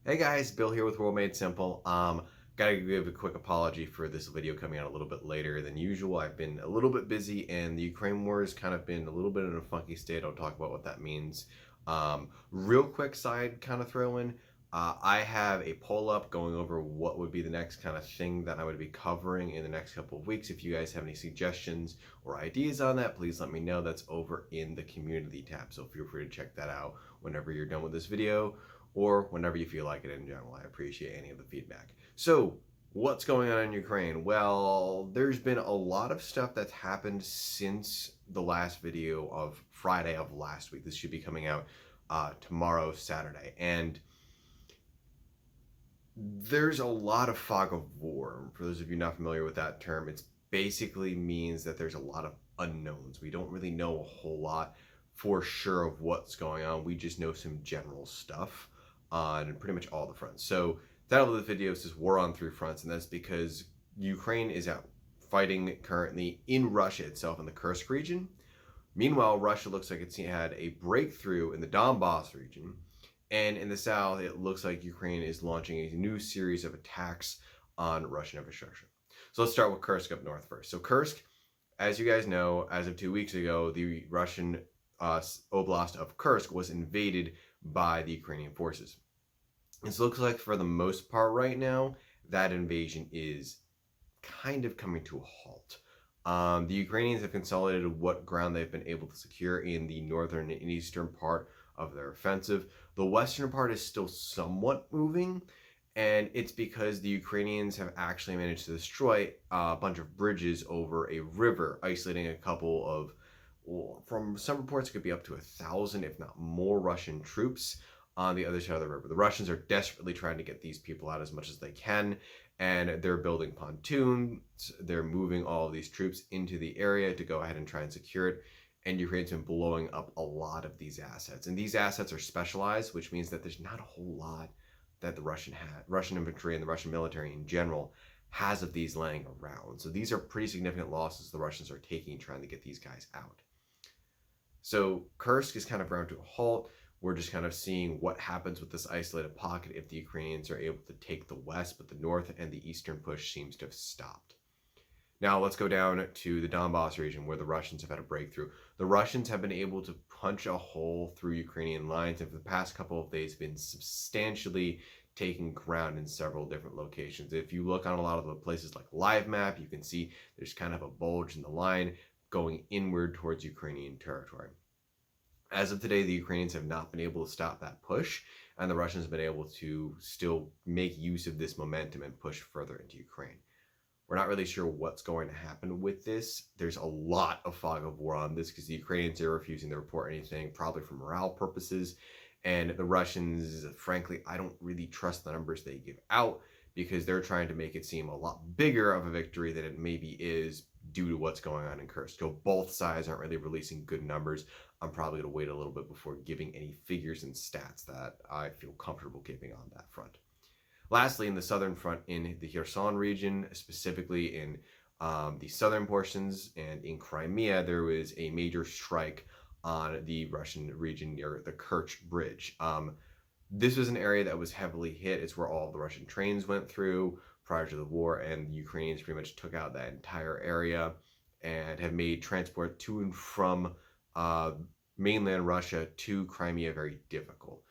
Hey guys, Bill here with World Made Simple. Gotta give a quick apology for this video coming out a little bit later than usual. I've been a little bit busy and the Ukraine war has kind of been a little bit in a funky state. I'll talk about what that means. Real quick side kind of throw in. I have a poll up going over what would be the next kind of thing that I would be covering in the next couple of weeks. If you guys have any suggestions or ideas on that, please let me know. That's over in the community tab. So feel free to check that out whenever you're done with this video, or whenever you feel like it in general. I appreciate any of the feedback. So, what's going on in Ukraine? Well, there's been a lot of stuff that's happened since the last video of Friday of last week. This should be coming out tomorrow, Saturday. And there's a lot of fog of war. For those of you not familiar with that term, it basically means that there's a lot of unknowns. We don't really know a whole lot for sure of what's going on. We just know some general stuff on pretty much all the fronts. So the title of the video says War on Three Fronts, and that's because Ukraine is out fighting currently in Russia itself in the Kursk region. Meanwhile, Russia looks like it's had a breakthrough in the Donbass region, and in the south, it looks like Ukraine is launching a new series of attacks on Russian infrastructure. So let's start with Kursk up north first. So Kursk, as you guys know, as of 2 weeks ago, the Russian oblast of Kursk was invaded by the Ukrainian forces. It looks like for the most part right now, that invasion is kind of coming to a halt. The Ukrainians have consolidated what ground they've been able to secure in the northern and eastern part of their offensive. The western part is still somewhat moving, and it's because the Ukrainians have actually managed to destroy a bunch of bridges over a river, isolating a couple of, well, from some reports, it could be up to 1,000, if not more, Russian troops on the other side of the river. The Russians are desperately trying to get these people out as much as they can, and they're building pontoons. They're moving all of these troops into the area to go ahead and try and secure it. And Ukraine's been blowing up a lot of these assets. And these assets are specialized, which means that there's not a whole lot that the Russian infantry and the Russian military in general has of these laying around. So these are pretty significant losses the Russians are taking trying to get these guys out. So Kursk is kind of ground to a halt. We're just kind of seeing what happens with this isolated pocket if the Ukrainians are able to take the west, but the north and the eastern push seems to have stopped. Now let's go down to the Donbass region where the Russians have had a breakthrough. The Russians have been able to punch a hole through Ukrainian lines, and for the past couple of days been substantially taking ground in several different locations. If you look on a lot of the places like Live Map, you can see there's kind of a bulge in the line going inward towards Ukrainian territory. As of today, the Ukrainians have not been able to stop that push, and the Russians have been able to still make use of this momentum and push further into Ukraine. We're not really sure what's going to happen with this. There's a lot of fog of war on this because the Ukrainians are refusing to report anything, probably for morale purposes. And the Russians, frankly, I don't really trust the numbers they give out because they're trying to make it seem a lot bigger of a victory than it maybe is due to what's going on in Kursk. So both sides aren't really releasing good numbers. I'm probably going to wait a little bit before giving any figures and stats that I feel comfortable giving on that front. Lastly, in the southern front, in the Kherson region, specifically in the southern portions and in Crimea, there was a major strike on the Russian region near the Kerch Bridge. This was an area that was heavily hit. It's where all of the Russian trains went through prior to the war, and the Ukrainians pretty much took out that entire area and have made transport to and from mainland Russia to Crimea very difficult.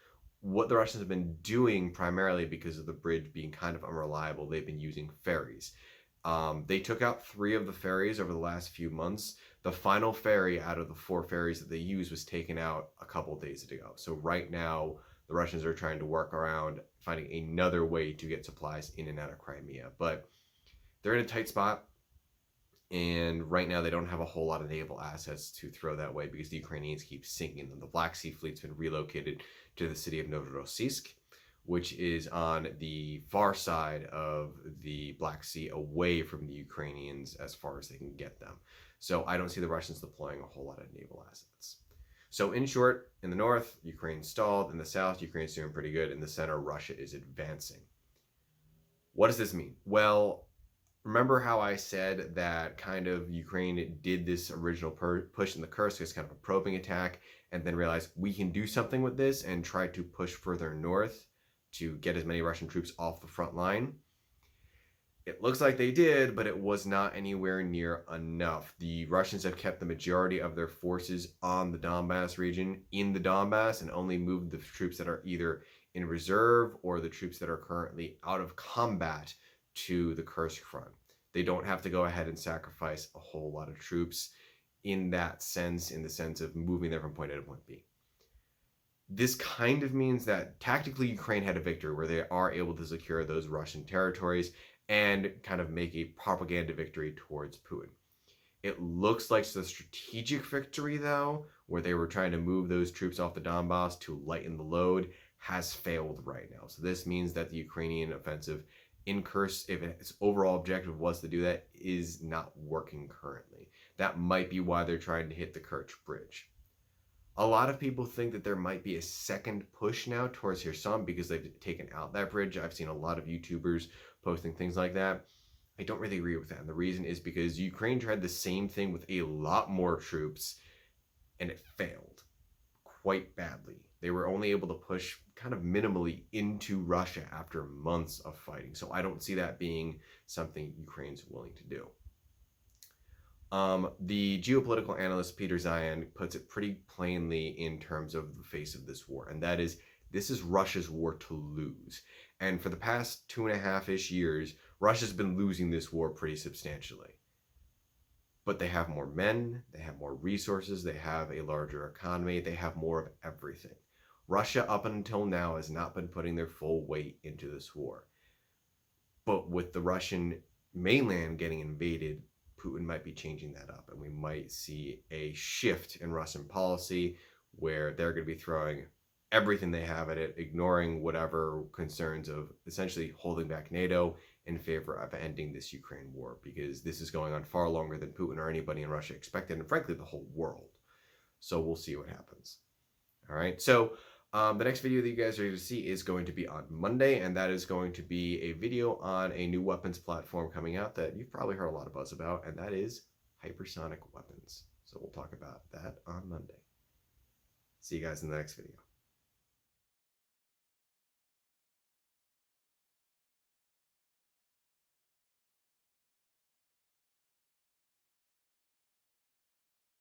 What the Russians have been doing, primarily because of the bridge being kind of unreliable, they've been using ferries. They took out 3 of the ferries over the last few months. The final ferry out of the 4 ferries that they used was taken out a couple of days ago. So right now, the Russians are trying to work around finding another way to get supplies in and out of Crimea. But they're in a tight spot. And right now, they don't have a whole lot of naval assets to throw that way because the Ukrainians keep sinking them. The Black Sea Fleet's been relocated to the city of Novorossiysk, which is on the far side of the Black Sea, away from the Ukrainians as far as they can get them. So I don't see the Russians deploying a whole lot of naval assets. So in short, in the north, Ukraine stalled. In the south, Ukraine's doing pretty good. In the center, Russia is advancing. What does this mean? Well, remember how I said that kind of Ukraine did this original push in the Kursk as kind of a probing attack and then realized we can do something with this and try to push further north? to get as many Russian troops off the front line. It looks like they did, but it was not anywhere near enough. The Russians have kept the majority of their forces on the Donbass region in the Donbass and only moved the troops that are either in reserve or the troops that are currently out of combat to the Kursk front. They don't have to go ahead and sacrifice a whole lot of troops in that sense, in the sense of moving them from point A to point B. This kind of means that tactically Ukraine had a victory where they are able to secure those Russian territories and kind of make a propaganda victory towards Putin. It looks like the strategic victory, though, where they were trying to move those troops off the Donbass to lighten the load, has failed right now. So this means that the Ukrainian offensive in Kursk, if its overall objective was to do that, is not working currently. That might be why they're trying to hit the Kerch Bridge. A lot of people think that there might be a second push now towards Kherson because they've taken out that bridge. I've seen a lot of YouTubers posting things like that. I don't really agree with that. And the reason is because Ukraine tried the same thing with a lot more troops and it failed quite badly. They were only able to push kind of minimally into Russia after months of fighting. So I don't see that being something Ukraine's willing to do. The geopolitical analyst Peter Zion puts it pretty plainly in terms of the face of this war, and that is, this is Russia's war to lose. And for the past 2.5-ish years, Russia's been losing this war pretty substantially. But they have more men, they have more resources, they have a larger economy, they have more of everything. Russia, up until now, has not been putting their full weight into this war. But with the Russian mainland getting invaded, Putin might be changing that up, and we might see a shift in Russian policy where they're going to be throwing everything they have at it, ignoring whatever concerns of essentially holding back NATO in favor of ending this Ukraine war, because this is going on far longer than Putin or anybody in Russia expected, and frankly, the whole world. So we'll see what happens. All right, so the next video that you guys are going to see is going to be on Monday, and that is going to be a video on a new weapons platform coming out that you've probably heard a lot of buzz about, and that is hypersonic weapons. So we'll talk about that on Monday. See you guys in the next video.